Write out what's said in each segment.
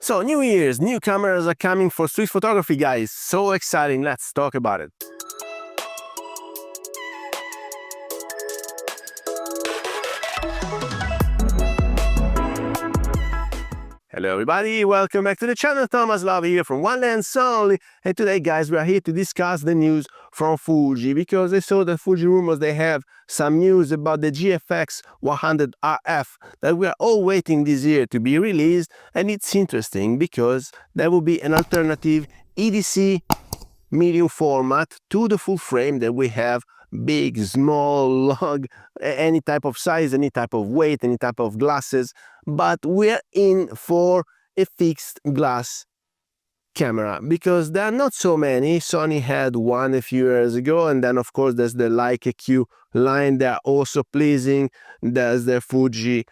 So New Year's, new cameras are coming for street photography, guys. So exciting, let's talk about it. Hello everybody, welcome back to the channel. Thomas Love here from One Lens Only, and today guys we are here to discuss the news from Fuji, because I saw that Fuji rumors they have some news about the GFX 100 RF that we are all waiting this year to be released, and it's interesting because there will be an alternative EDC medium format to the full frame that we have, big, small, long, any type of size, any type of weight, any type of glasses, but we're in for a fixed glass camera because there are not so many. Sony had one a few years ago, and then of course there's the Leica Q line. They're also pleasing. There's the Fuji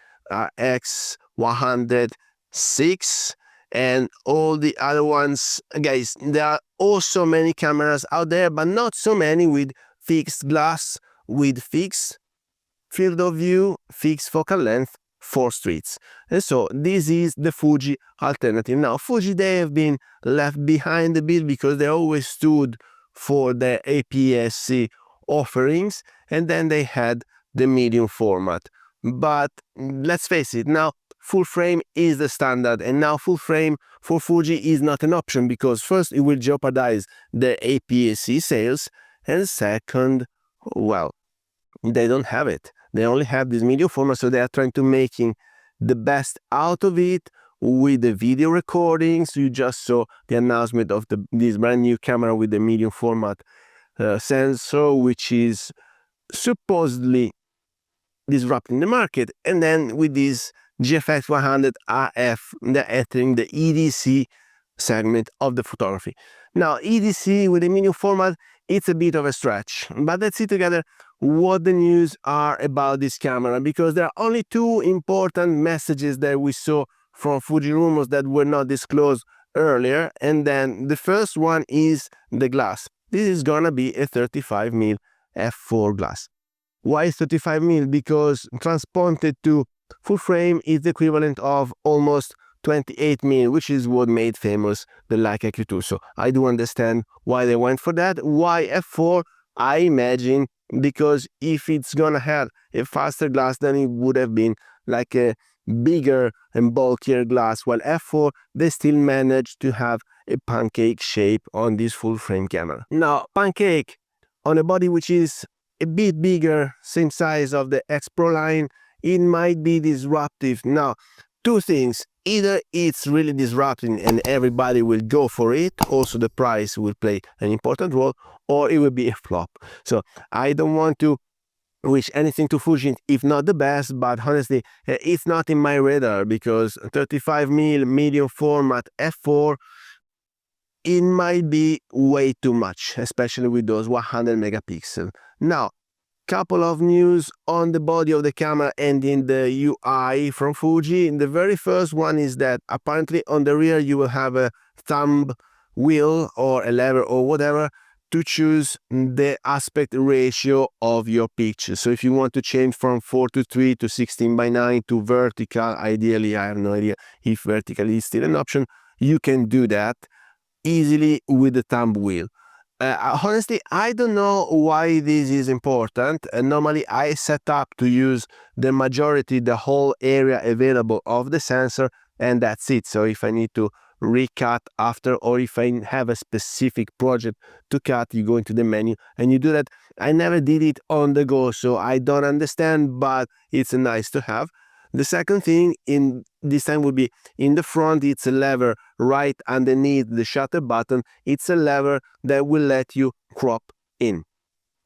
X 106 and all the other ones. Guys, there are also many cameras out there, but not so many with fixed glass, with fixed field of view, fixed focal length for streets. And so this is the Fuji alternative. Now Fuji, they have been left behind a bit because they always stood for the APSc offerings, and then they had the medium format. But let's face it, now full frame is the standard, and now full frame for Fuji is not an option because first it will jeopardize the APSc sales, and second, well, they don't have it. They only have this medium format, so they are trying to making the best out of it with the video recordings. You just saw the announcement of this brand new camera with the medium format sensor, which is supposedly disrupting the market. And then with this GFX 100 RF, they're entering the EDC segment of the photography. Now EDC with the medium format, it's a bit of a stretch, but let's see together what the news are about this camera, because there are only two important messages that we saw from Fuji rumors that were not disclosed earlier. And then the first one is the glass. This is gonna be a 35mm f4 glass. Why 35mm? Because transponded to full frame is the equivalent of almost 28mm, which is what made famous the Leica Q2. So I do understand why they went for that. Why f4? I imagine because if it's gonna have a faster glass, then it would have been like a bigger and bulkier glass, while f4 they still managed to have a pancake shape on this full frame camera. Now pancake on a body which is a bit bigger, same size of the X Pro line, it might be disruptive. Now two things: either it's really disrupting and everybody will go for it, also the price will play an important role, or it will be a flop. So I don't want to wish anything to Fuji if not the best, but honestly it's not in my radar, because 35mm medium format f4, it might be way too much, especially with those 100 megapixels. Now couple of news on the body of the camera and in the UI from Fuji. The very first one is that apparently on the rear you will have a thumb wheel or a lever or whatever to choose the aspect ratio of your picture. So if you want to change from 4:3 to 16:9 to vertical, ideally, I have no idea if vertical is still an option, you can do that easily with the thumb wheel. Honestly, I don't know why this is important. Normally I set up to use the majority, the whole area available of the sensor, and that's it. So if I need to recut after, or if I have a specific project to cut, you go into the menu and you do that. I never did it on the go, so I don't understand, but it's nice to have. The second thing in this time would be in the front, it's a lever right underneath the shutter button. It's a lever that will let you crop in.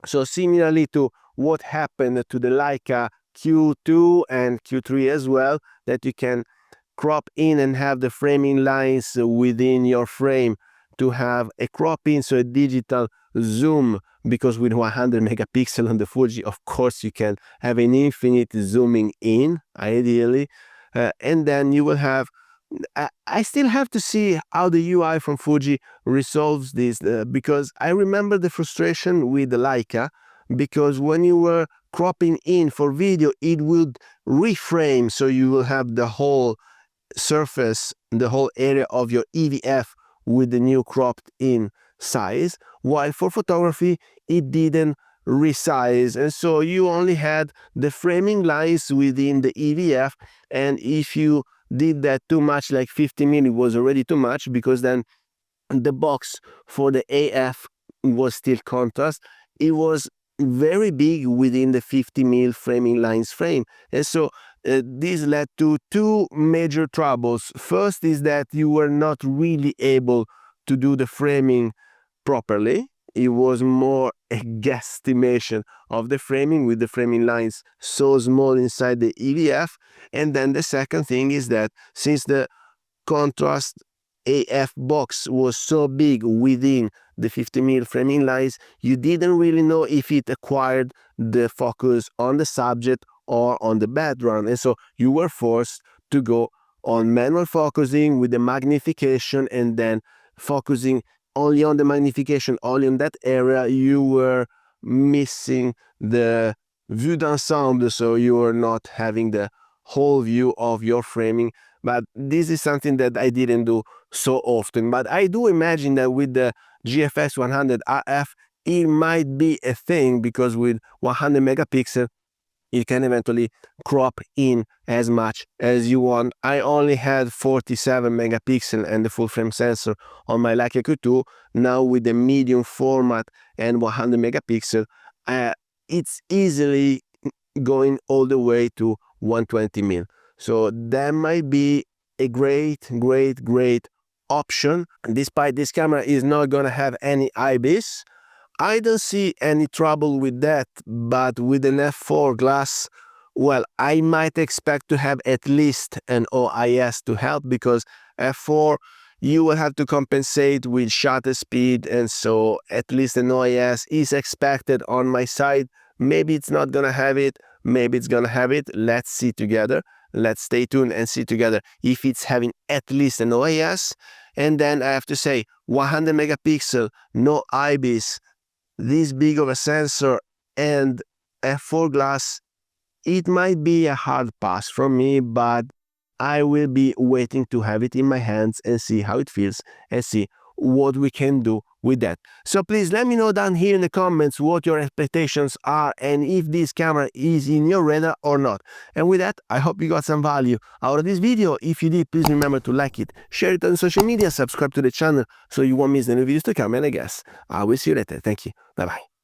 So similarly to what happened to the Leica Q2 and Q3 as well, that you can crop in and have the framing lines within your frame to have a crop in, so a digital zoom, because with 100 megapixel on the Fuji, of course you can have an infinite zooming in, ideally, and then you will have, I still have to see how the UI from Fuji resolves this, because I remember the frustration with the Leica, because when you were cropping in for video, it would reframe, so you will have the whole surface the whole area of your EVF with the new cropped in size, while for photography it didn't resize, and so you only had the framing lines within the EVF. And if you did that too much, like 50 mm, it was already too much, because then the box for the AF was still contrast. It was very big within the 50 mm framing lines frame, and so this led to two major troubles. First is that you were not really able to do the framing properly. It was more a guesstimation of the framing, with the framing lines so small inside the EVF. And then the second thing is that since the contrast AF box was so big within the 50 mm framing lines, you didn't really know if it acquired the focus on the subject or on the background, and so you were forced to go on manual focusing with the magnification, and then focusing only on the magnification, only on that area. You were missing the vue d'ensemble, so you were not having the whole view of your framing. But this is something that I didn't do so often. But I do imagine that with the GFX 100 RF, it might be a thing, because with 100 megapixel, you can eventually crop in as much as you want. I only had 47 megapixel and the full frame sensor on my Leica Q2. Now with the medium format and 100 megapixel, it's easily going all the way to 120 mil. So that might be a great option. Despite this camera is not gonna have any IBIS, I don't see any trouble with that. But with an f4 glass, well, I might expect to have at least an OIS to help, because f4 you will have to compensate with shutter speed, and so at least an OIS is expected on my side. Maybe it's not gonna have it, maybe it's gonna have it. Let's see together. Let's stay tuned and see together if it's having at least an OIS. And then I have to say, 100 megapixel, no IBIS, this big of a sensor, and f4 glass, it might be a hard pass from me, but I will be waiting to have it in my hands and see how it feels and see what we can do with that. So please let me know down here in the comments what your expectations are, and if this camera is in your radar or not. And with that, I hope you got some value out of this video. If you did, please remember to like it, share it on social media, subscribe to the channel so you won't miss the new videos to come, and I guess I will see you later. Thank you. Bye bye.